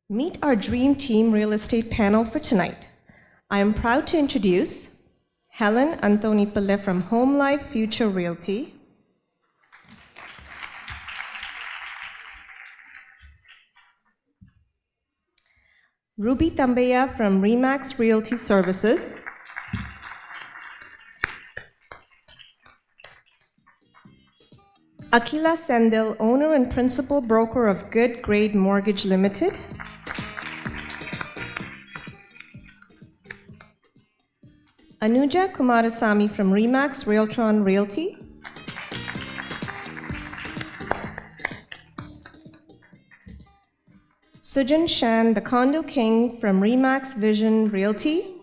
Meet our Dream Team Real Estate panel for tonight. I am proud to introduce Helen Anthony-Pille from Home Life Future Realty, Ruby Tambeya from Remax Realty Services, Akila Sendil, owner and principal broker of Good Grade Mortgage Limited, Anuja Kumarasamy from Remax Realtron Realty, Sujan Shan, the Condo King from Remax Vision Realty,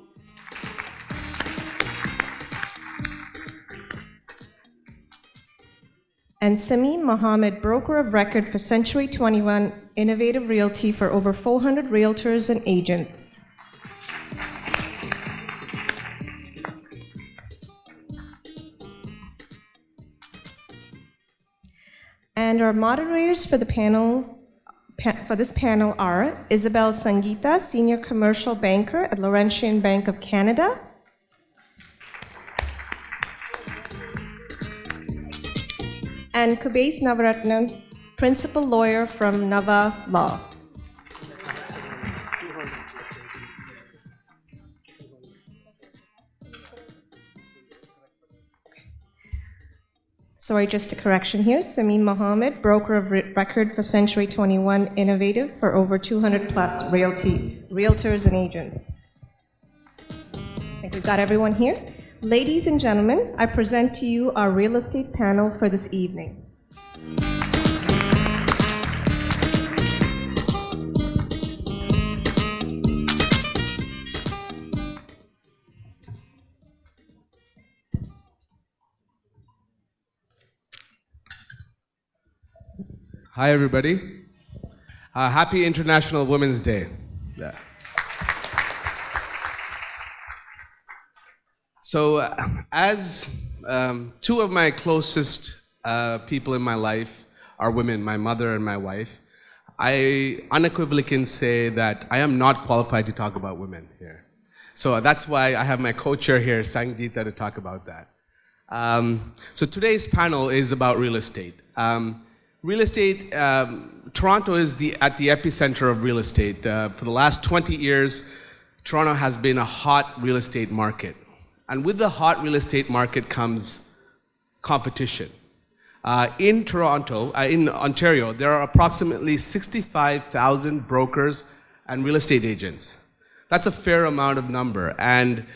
and Sameem Mohammed, broker of record for Century 21 Innovative Realty for over 400 realtors and agents. And our moderators for the panel, for this panel are Isabel Sangeeta, Senior Commercial Banker at Laurentian Bank of Canada, and Kubais Navaratnam, Principal Lawyer from Nava Law. Sorry, just a correction here. Sameem Mohammed, broker of record for Century 21 Innovative for over 200 plus realtors and agents. I think we've got everyone here. Ladies and gentlemen, I present to you our real estate panel for this evening. Hi, everybody. Happy International Women's Day. Yeah. So, as two of my closest people in my life are women, my mother and my wife, I unequivocally can say that I am not qualified to talk about women here. So that's why I have my co-chair here, Sangeeta, to talk about that. So today's panel is about real estate. Real estate, Toronto is at the epicenter of real estate. For the last 20 years, Toronto has been a hot real estate market. And with the hot real estate market comes competition. In Toronto, in Ontario, there are approximately 65,000 brokers and real estate agents. That's a fair amount of number. And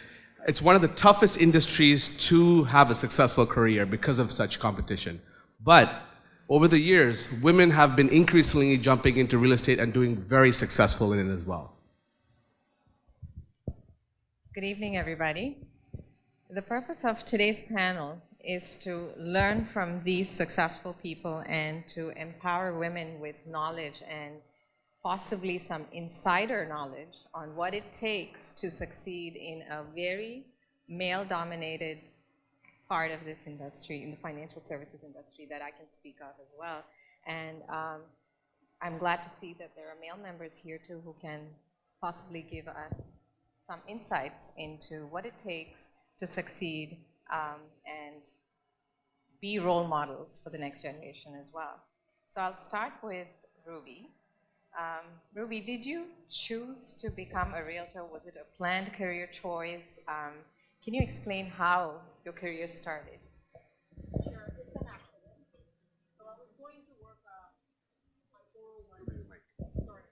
it's one of the toughest industries to have a successful career because of such competition. But over the years, women have been increasingly jumping into real estate and doing very successful in it as well. Good evening, everybody. The purpose of today's panel is to learn from these successful people and to empower women with knowledge and possibly some insider knowledge on what it takes to succeed in a very male-dominated part of this industry, in the financial services industry, that I can speak of as well. And I'm glad to see that there are male members here too who can possibly give us some insights into what it takes to succeed and be role models for the next generation as well. So I'll start with Ruby. Ruby, did you choose to become a realtor? Was it a planned career choice? Can you explain how your career started? Sure, it's an accident. So I was going to work on 401. Sorry.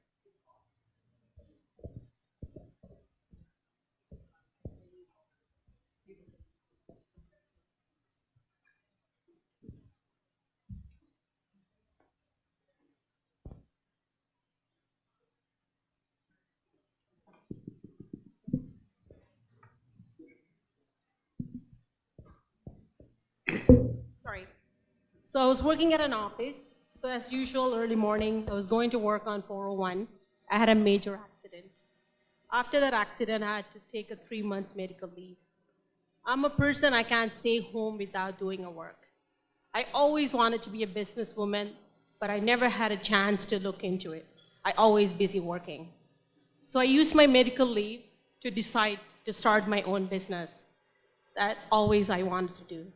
Sorry. So I was working at an office. So as usual, early morning, I was going to work on 401. I had a major accident. After that accident, I had to take a 3 months medical leave. I'm a person, I can't stay home without doing a work. I always wanted to be a businesswoman, but I never had a chance to look into it. I always busy working. So I used my medical leave to decide to start my own business. That always I wanted to do.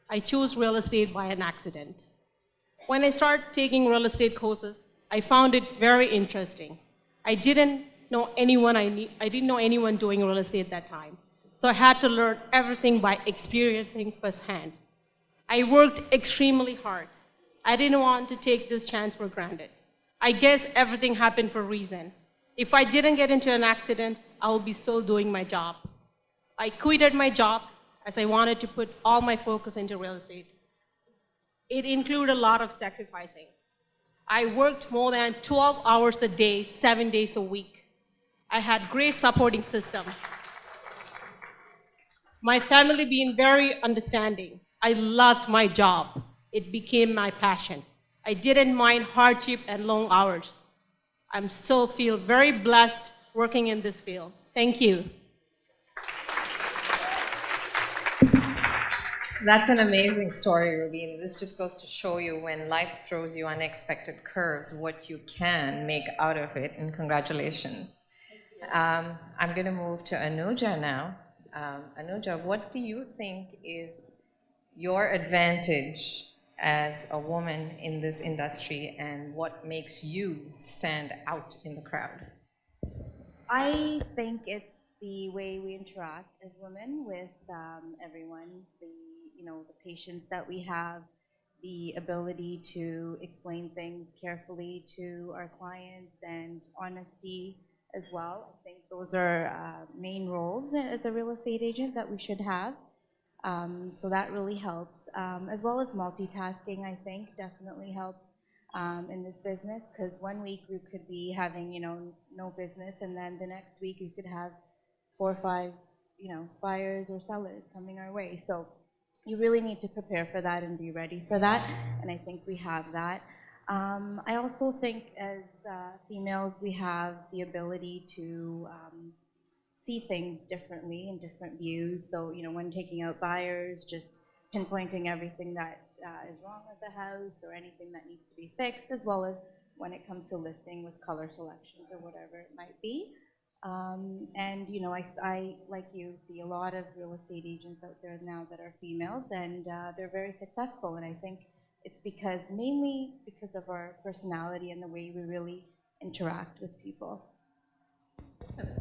I chose real estate by an accident. When I started taking real estate courses, I found it very interesting. I didn't know anyone doing real estate at that time. So I had to learn everything by experiencing firsthand. I worked extremely hard. I didn't want to take this chance for granted. I guess everything happened for a reason. If I didn't get into an accident, I would be still doing my job. I quitted my job as I wanted to put all my focus into real estate. It included a lot of sacrificing. I worked more than 12 hours a day, 7 days a week. I had great supporting system. My family being very understanding. I loved my job. It became my passion. I didn't mind hardship and long hours. I still feel very blessed working in this field. Thank you. That's an amazing story, Ruby. This just goes to show you when life throws you unexpected curves, what you can make out of it, and congratulations. I'm going to move to Anuja now. Anuja, what do you think is your advantage as a woman in this industry, and what makes you stand out in the crowd? I think it's the way we interact as women with everyone, the patience that we have, the ability to explain things carefully to our clients, and honesty as well. I think those are main roles as a real estate agent that we should have. So that really helps, as well as multitasking. I think definitely helps in this business, because one week we could be having no business, and then the next week we could have 4 or 5 buyers or sellers coming our way. So you really need to prepare for that and be ready for that, and I think we have that. I also think as females we have the ability to see things differently and different views. So when taking out buyers, just pinpointing everything that is wrong with the house or anything that needs to be fixed, as well as when it comes to listing with color selections or whatever it might be. And I, like you, see a lot of real estate agents out there now that are females, and they're very successful. And I think it's mainly because of our personality and the way we really interact with people.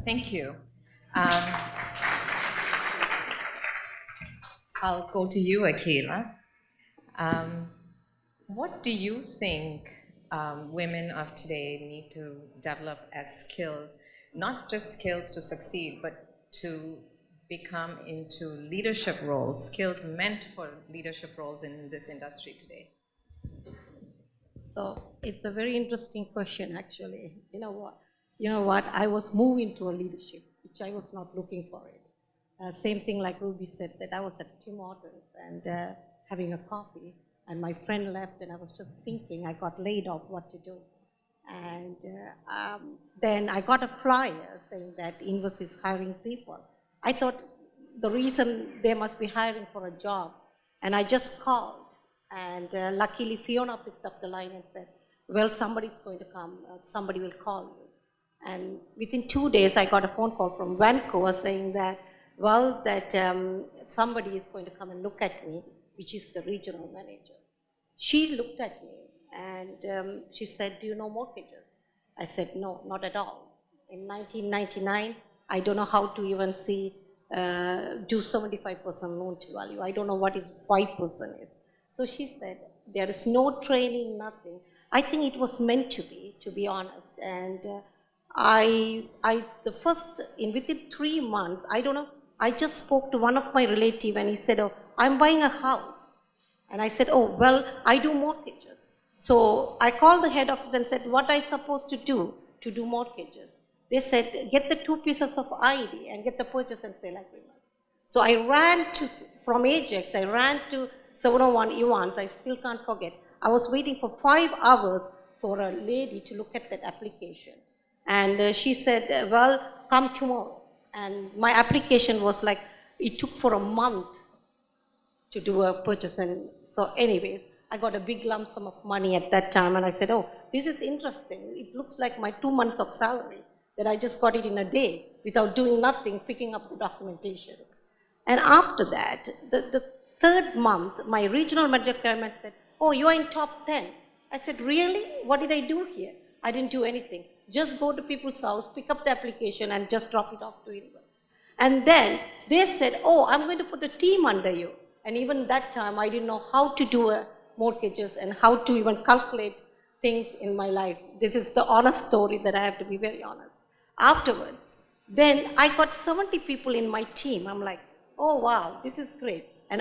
Thank you. I'll go to you, Akela. What do you think women of today need to develop as skills? Not just skills to succeed, but to become into leadership roles, skills meant for leadership roles in this industry today? So it's a very interesting question, actually. You know what? I was moving to a leadership, which I was not looking for it. Same thing like Ruby said, that I was at Tim Hortons and having a coffee, and my friend left, and I was just thinking, I got laid off, what to do. And then I got a flyer saying that Invest is hiring people. I thought the reason they must be hiring for a job, and I just called, and luckily Fiona picked up the line and said, well, somebody's going to come, somebody will call you. And within 2 days, I got a phone call from Vancouver saying that, well, that somebody is going to come and look at me, which is the regional manager. She looked at me and she said, do you know mortgages? I said, no, not at all. In 1999, I don't know how to even do 75% loan to value. I don't know what is 5% is. So she said, there is no training, nothing. I think it was meant to be honest. And within 3 months, I don't know, I just spoke to one of my relatives and he said, oh, I'm buying a house. And I said, oh, well, I do mortgages. So I called the head office and said, what am I supposed to do mortgages? They said, get the 2 pieces of ID and get the purchase and sale agreement. So I ran from Ajax, I ran to 701 Evans, I still can't forget. I was waiting for 5 hours for a lady to look at that application. And she said, well, come tomorrow. And my application was like, it took for a month to do a purchase. And so anyways, I got a big lump sum of money at that time, and I said, oh, this is interesting. It looks like my 2 months of salary, that I just got it in a day without doing nothing, picking up the documentations. And after that, the third month, my regional manager came and said, oh, you are in top 10. I said, really? What did I do here? I didn't do anything. Just go to people's house, pick up the application, and just drop it off to universe. And then they said, oh, I'm going to put a team under you. And even that time, I didn't know how to do mortgages and how to even calculate things in my life. This is the honest story that I have to be very honest. Afterwards, then I got 70 people in my team. I'm like, oh, wow, this is great. And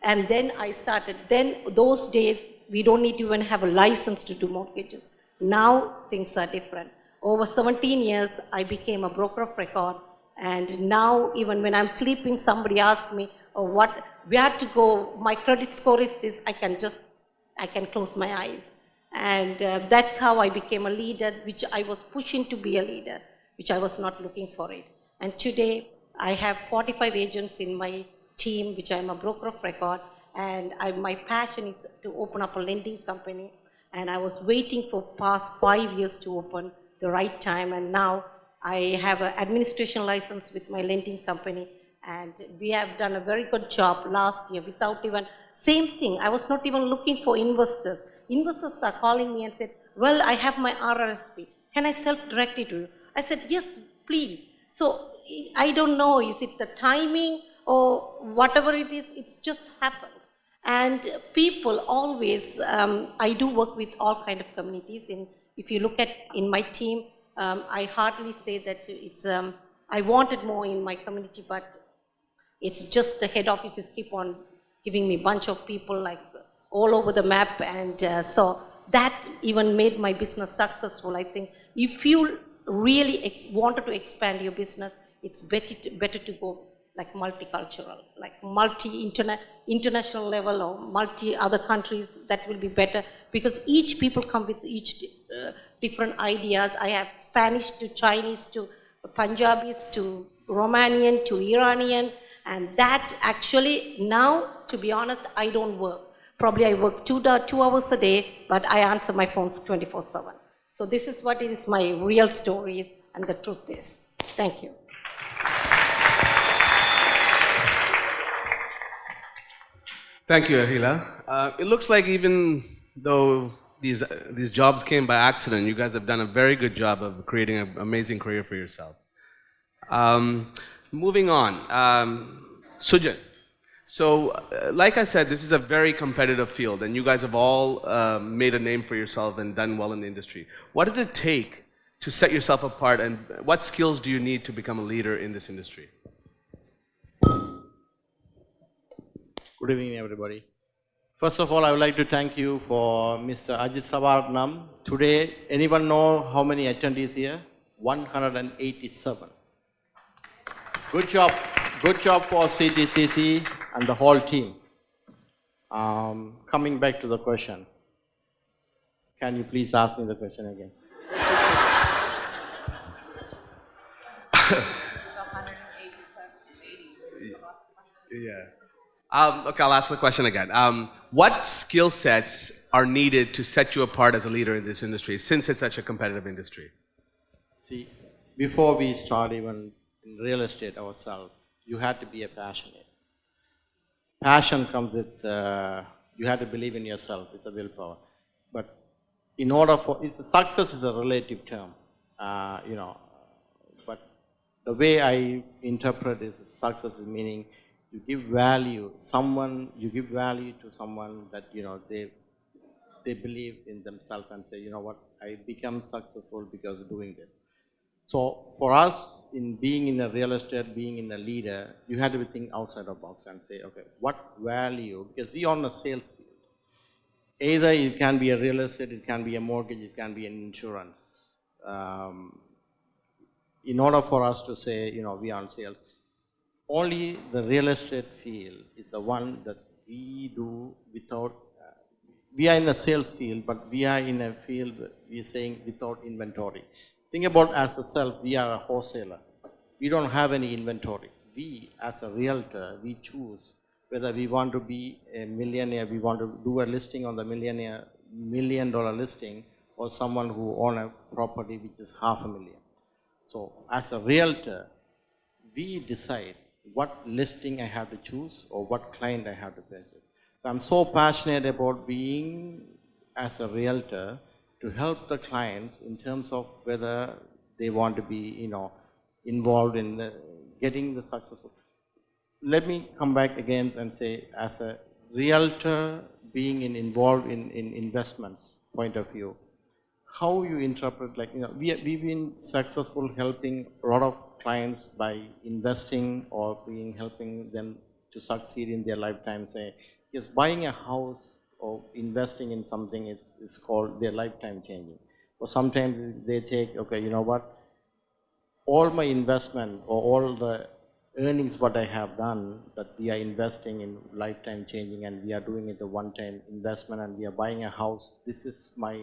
and then I started. Then those days, we don't need to even have a license to do mortgages. Now, things are different. Over 17 years, I became a broker of record. And now, even when I'm sleeping, somebody asks me, oh, where to go? My credit score is this. I can close my eyes. And that's how I became a leader, which I was pushing to be a leader, which I was not looking for it. And today, I have 45 agents in my team, which I'm a broker of record. And my passion is to open up a lending company. And I was waiting for past 5 years to open the right time. And now I have an administration license with my lending company. And we have done a very good job last year without even, same thing, I was not even looking for investors. Investors are calling me and said, well, I have my RRSP. Can I self-direct it to you? I said, yes, please. So I don't know, is it the timing or whatever it is, it just happens. And people always, I do work with all kind of communities. If you look at in my team, I hardly say that it's, I wanted more in my community, but it's just the head offices keep on giving me a bunch of people like all over the map. And so that even made my business successful. I think if you really wanted to expand your business, it's better to go like multicultural, like international level or multi other countries. That will be better because each people come with each different ideas. I have Spanish to Chinese to Punjabis to Romanian to Iranian, and that actually now, to be honest, I don't work. Probably I work 2 hours a day, but I answer my phone 24/7. So this is what is my real stories, and the truth is. Thank you. Thank you, Ahila. It looks like even though these jobs came by accident, you guys have done a very good job of creating an amazing career for yourself. Moving on, Sujan. So, like I said, this is a very competitive field, and you guys have all made a name for yourself and done well in the industry. What does it take to set yourself apart, and what skills do you need to become a leader in this industry? Good evening, everybody. First of all, I would like to thank you for Mr. Ajit Savarnam. Today, anyone know how many attendees here? 187. Good job. Good job for CTCC and the whole team. Coming back to the question. Can you please ask me the question again? Yeah. Okay, I'll ask the question again. What skill sets are needed to set you apart as a leader in this industry, since it's such a competitive industry? See, before we start even in real estate ourselves, you had to be a passionate. Passion comes with, you have to believe in yourself, it's a willpower. But in order for, success is a relative term, but the way I interpret is success is meaning you give value, you give value to someone that, they believe in themselves and say, you know what, I become successful because of doing this. So for us, in being in a real estate, being in a leader, you have to think outside the box and say, okay, what value, because we are on a sales field. Either it can be a real estate, it can be a mortgage, it can be an insurance. In order for us to say, we are on sales, only the real estate field is the one that we do without, we are in a sales field, but we are in a field, we are saying without inventory. Think about as a self, we are a wholesaler. We don't have any inventory. We, as a realtor, we choose whether we want to be a millionaire, we want to do a listing on the $1 million listing, or someone who own a property which is $500,000. So as a realtor, we decide what listing I have to choose or what client I have to purchase. So I'm so passionate about being as a realtor to help the clients in terms of whether they want to be, involved in getting the successful. Let me come back again and say, as a realtor being involved in investments point of view, how you interpret, we've been successful helping a lot of clients by investing or helping them to succeed in their lifetime. Say, yes, buying a house or investing in something is called their lifetime changing. Or sometimes they take, okay, you know what, all my investment or all the earnings what I have done, that we are investing in lifetime changing, and we are doing it a one-time investment, and we are buying a house. This is my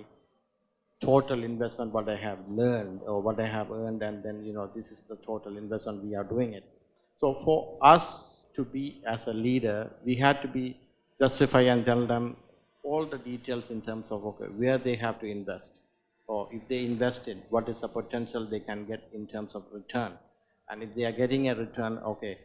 total investment, what I have learned or what I have earned, and then this is the total investment we are doing it. So for us to be as a leader, we had to be justify and tell them all the details in terms of, okay, where they have to invest, or if they invested, what is the potential they can get in terms of return. And if they are getting a return, okay,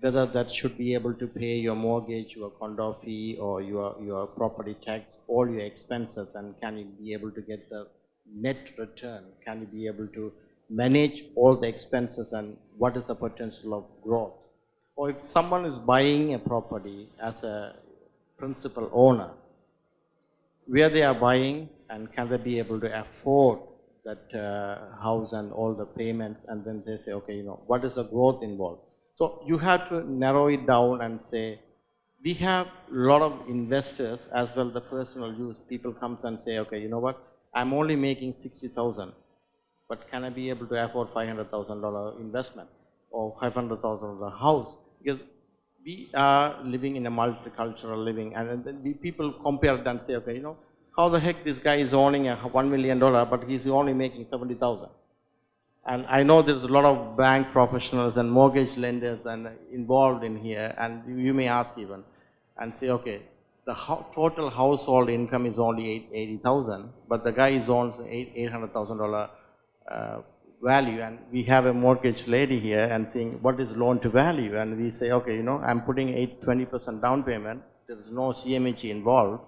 whether that should be able to pay your mortgage, your condo fee, or your property tax, all your expenses, and can you be able to get the net return? Can you be able to manage all the expenses, and what is the potential of growth? Or if someone is buying a property as a principal owner, where they are buying, and can they be able to afford that house and all the payments, and then they say, okay, what is the growth involved? So you have to narrow it down and say, we have a lot of investors as well, the personal use. People comes and say, okay, you know what, I'm only making 60,000, but can I be able to afford $500,000 investment or $500,000 house? Because we are living in a multicultural living, and then people compare it and say, okay, how the heck this guy is owning a $1 million, but he's only making 70,000. And I know there's a lot of bank professionals and mortgage lenders and involved in here, and you may ask even and say, okay, the total household income is only 80,000, but the guy is owns $800,000 value, and we have a mortgage lady here and saying, what is loan to value? And we say, okay, I'm putting 20% down payment. There's no CMHE involved.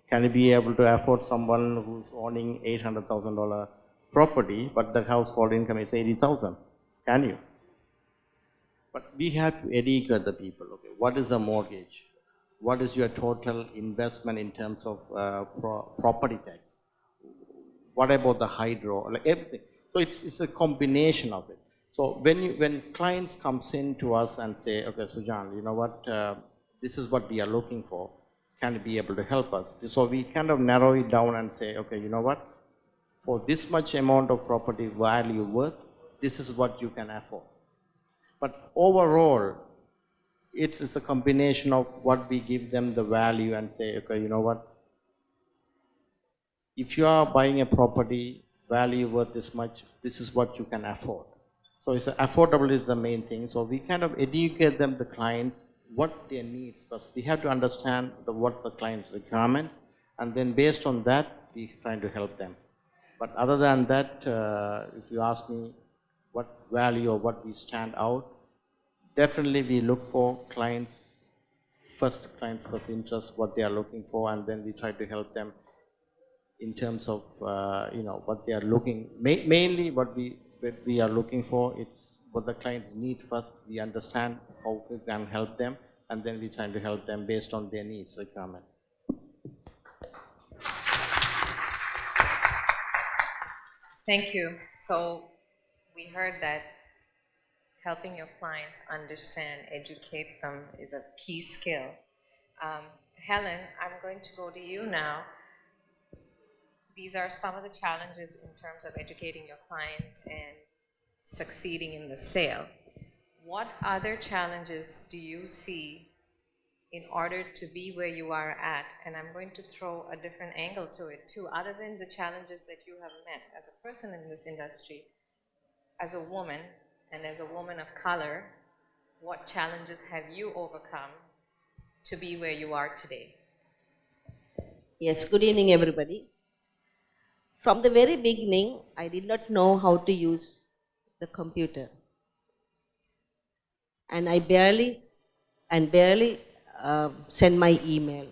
Can you be able to afford someone who's owning $800,000 property, but the household income is 80,000? Can you? But we have to educate the people. Okay, what is a mortgage? What is your total investment in terms of property tax? What about the hydro? Like everything. So it's a combination of it. So when clients comes in to us and say, okay, Sujan, you know what, this is what we are looking for. Can you be able to help us? So we kind of narrow it down and say, okay, you know what, for this much amount of property value worth, this is what you can afford. But overall, it's a combination of what we give them the value and say, okay, you know what, if you are buying a property value worth this much, this is what you can afford. So it's affordable is the main thing. So we kind of educate them, the clients, what their needs. Because we have to understand what the client's requirements, and then based on that, we trying to help them. But other than that, if you ask me what value or what we stand out, definitely we look for clients first interest, what they are looking for, and then we try to help them in terms of what they are looking. Mainly what we are looking for, it's what the clients need first. We understand how we can help them, and then we try to help them based on their needs, requirements. Thank you. So we heard that helping your clients understand, educate them is a key skill. Helen, I'm going to go to you now. These are some of the challenges in terms of educating your clients and succeeding in the sale. What other challenges do you see in order to be where you are at? And I'm going to throw a different angle to it too, other than the challenges that you have met as a person in this industry, as a woman and as a woman of color. what challenges have you overcome to be where you are today? Yes, good evening, everybody. From the very beginning, I did not know how to use the computer. And I barely send my email.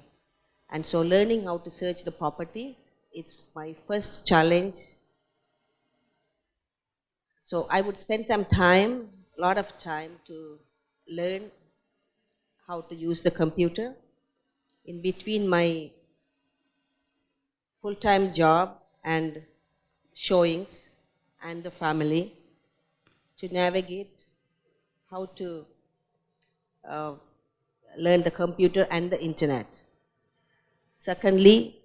And so learning how to search the properties, it's my first challenge. So I would spend some time, a lot of time to learn how to use the computer. In between my full-time job and showings and the family, to navigate how to learn the computer and the internet. Secondly,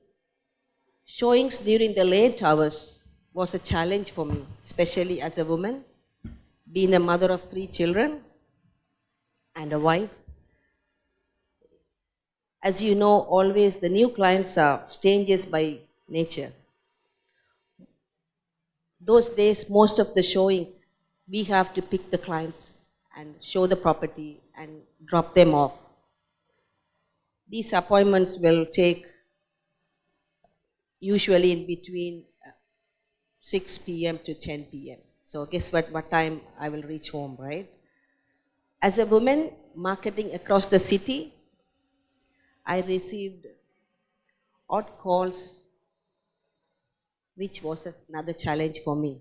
showings during the late hours was a challenge for me, especially as a woman, being a mother of 3 children and a wife. As you know, always the new clients are strangers by nature. Those days, most of the showings, we have to pick the clients and show the property and drop them off. These appointments will take usually in between 6 p.m. to 10 p.m. So guess what time I will reach home, right? As a woman marketing across the city, I received odd calls, which was another challenge for me.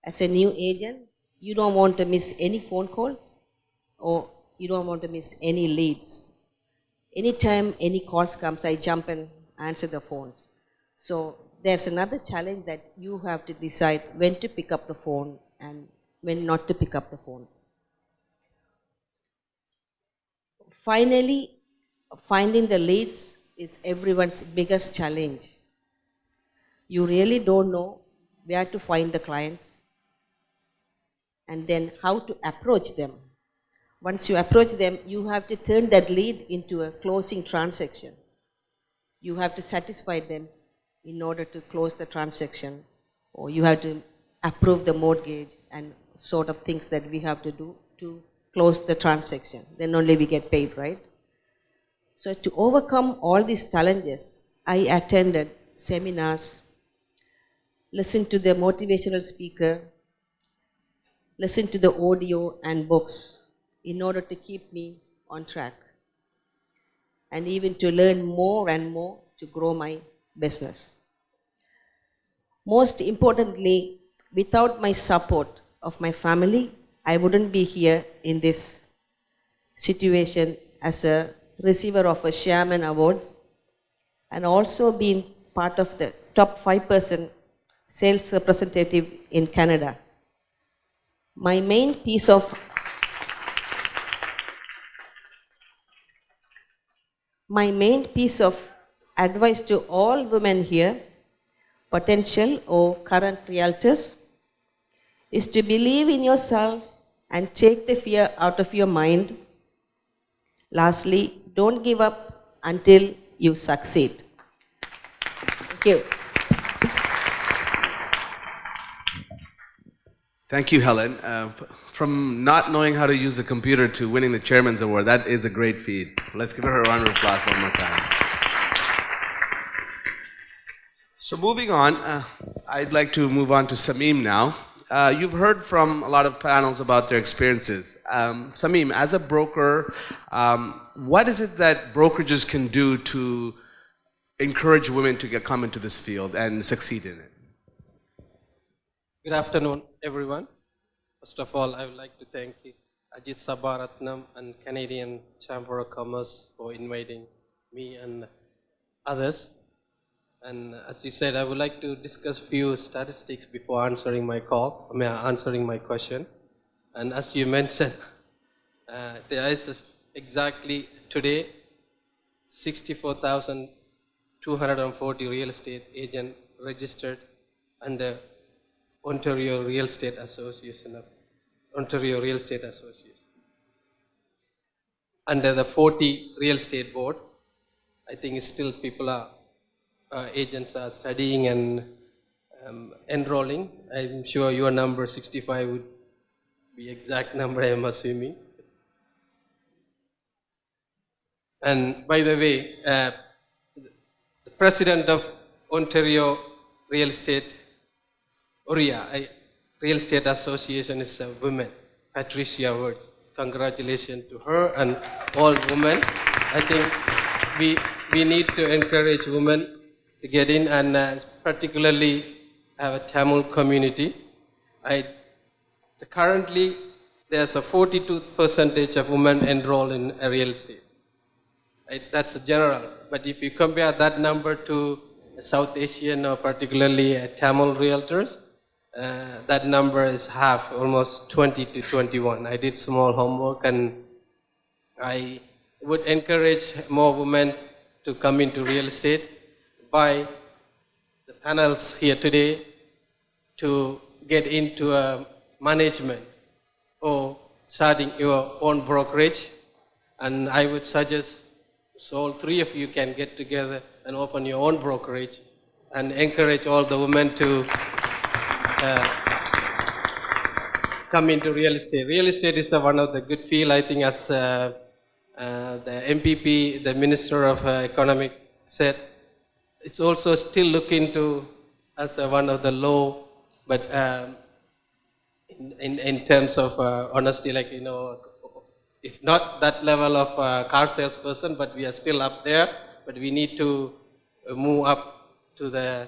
As a new agent, you don't want to miss any phone calls or you don't want to miss any leads. Anytime any calls comes, I jump and answer the phones. So there's another challenge that you have to decide when to pick up the phone and when not to pick up the phone. Finally, finding the leads is everyone's biggest challenge. You really don't know where to find the clients and then how to approach them. Once you approach them, you have to turn that lead into a closing transaction. You have to satisfy them in order to close the transaction, or you have to approve the mortgage and sort of things that we have to do to close the transaction. Then only we get paid, right? So to overcome all these challenges, I attended seminars, listened to the motivational speaker, listened to the audio and books in order to keep me on track, and even to learn more and more to grow my business. Most importantly, without my support of my family, I wouldn't be here in this situation as a receiver of a Chairman Award and also being part of the top 5% sales representative in Canada. My main piece of advice to all women here, potential or current realtors, is to believe in yourself and take the fear out of your mind. Lastly, don't give up until you succeed. Thank you. Thank you, Helen. From not knowing how to use a computer to winning the Chairman's Award, that is a great feat. Let's give her a round of applause one more time. So moving on, I'd like to move on to Sameem now. You've heard from a lot of panels about their experiences. Sameem, as a broker, what is it that brokerages can do to encourage women to come into this field and succeed in it? Good afternoon, everyone. First of all, I would like to thank Ajit Sabaratnam and Canadian Chamber of Commerce for inviting me and others. And as you said, I would like to discuss few statistics before answering my question. And as you mentioned, there is exactly today 64,240 real estate agents registered under Ontario Real Estate Association. Under the 40 real estate board, I think still agents are studying and enrolling. I'm sure your number 65 would be exact number, I am assuming. And by the way, the president of Ontario Real Estate, Real Estate Association is a woman, Patricia Ward. Congratulations to her and all women. I think we need to encourage women to get in and particularly have a Tamil community. Currently, there's a 42% of women enrolled in real estate. That's general. But if you compare that number to South Asian or particularly Tamil realtors, that number is half, almost 20 to 21. I did small homework and I would encourage more women to come into real estate by the panels here today to get into management or starting your own brokerage. And I would suggest, so all three of you can get together and open your own brokerage and encourage all the women to come into real estate. Real estate is one of the good field, I think, as the MPP, the Minister of Economic said. It's also still looked into as one of the low, but in terms of honesty, like, if not that level of car salesperson, but we are still up there, but we need to move up to the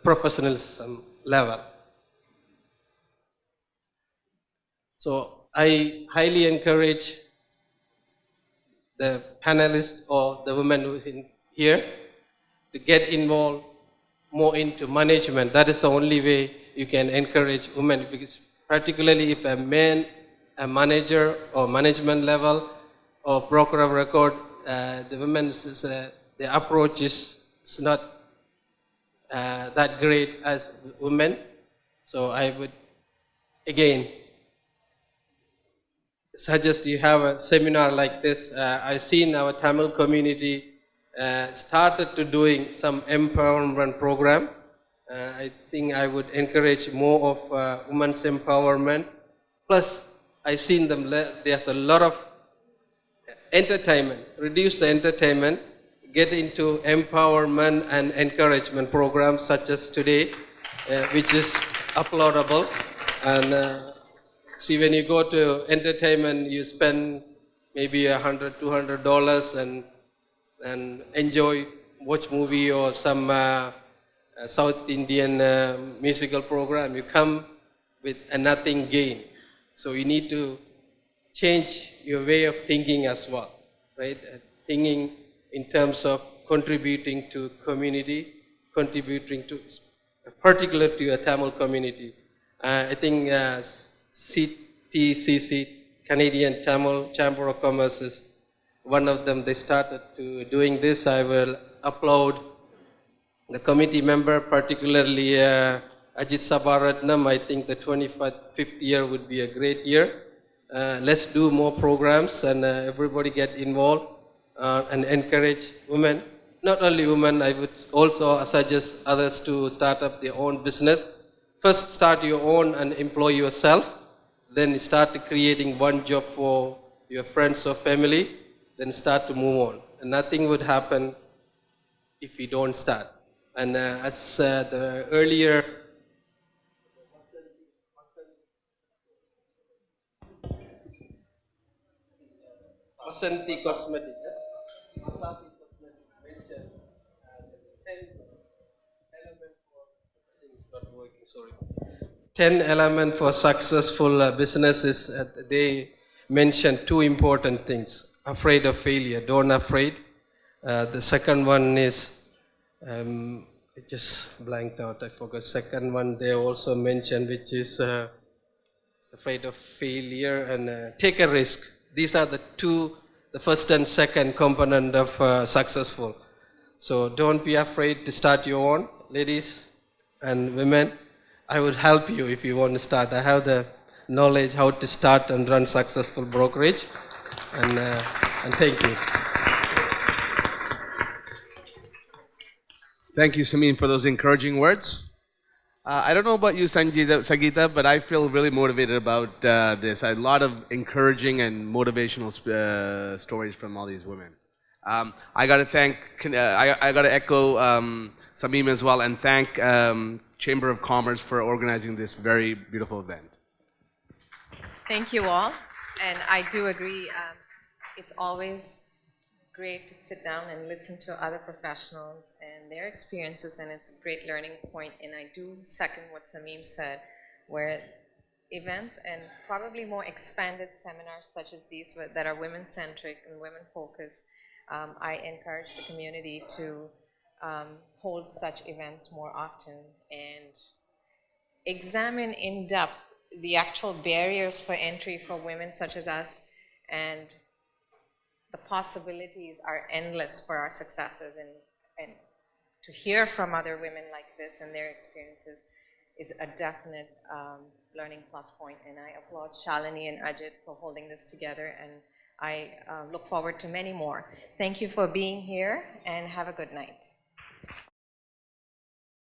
professionalism level. So I highly encourage the panelists or the women who is in here to get involved more into management. That is the only way you can encourage women, because particularly if a man, a manager or management level or broker of record, the women's the approach is not that great as women. So I would again suggest you have a seminar like this. I've seen our Tamil community started to doing some empowerment program. I think I would encourage more of women's empowerment. Plus, I've seen them, there's a lot of entertainment. Reduce the entertainment, get into empowerment and encouragement programs such as today, which is uploadable. And see, when you go to entertainment, you spend maybe $100, $200 and enjoy, watch movie or some South Indian musical program. You come with a nothing gain. So you need to change your way of thinking as well, right? Thinking in terms of contributing to community, contributing to, particularly to a Tamil community. I think CTCC, Canadian Tamil Chamber of Commerce, is one of them. They started to doing this. I will upload the committee member, particularly Ajit Sabaratnam. I think the 25th year would be a great year. Let's do more programs and everybody get involved and encourage women. Not only women, I would also suggest others to start up their own business. First start your own and employ yourself. Then start creating one job for your friends or family. Then start to move on. And nothing would happen if you don't start. And as the earlier Vasanti Cosmetics mentioned, there's 10 elements for successful businesses. They mentioned two important things. Afraid of failure, don't afraid. The second one is, it just blanked out, I forgot. Second one they also mentioned, which is afraid of failure and take a risk. These are the two, the first and second component of successful. So don't be afraid to start your own, ladies and women. I would help you if you want to start. I have the knowledge how to start and run successful brokerage. And thank you. Thank you, Samin, for those encouraging words. I don't know about you, Sangeeta, but I feel really motivated about this. A lot of encouraging and motivational stories from all these women. I got to thank, I got to echo Samim as well and thank Chamber of Commerce for organizing this very beautiful event. Thank you all. And I do agree, it's always great to sit down and listen to other professionals and their experiences, and it's a great learning point. And I do second what Samim said, where events and probably more expanded seminars such as these that are women-centric and women-focused, I encourage the community to hold such events more often and examine in depth the actual barriers for entry for women such as us, and the possibilities are endless for our successes, and to hear from other women like this and their experiences is a definite learning plus point. And I applaud Shalini and Ajit for holding this together, and I look forward to many more. Thank you for being here, and have a good night.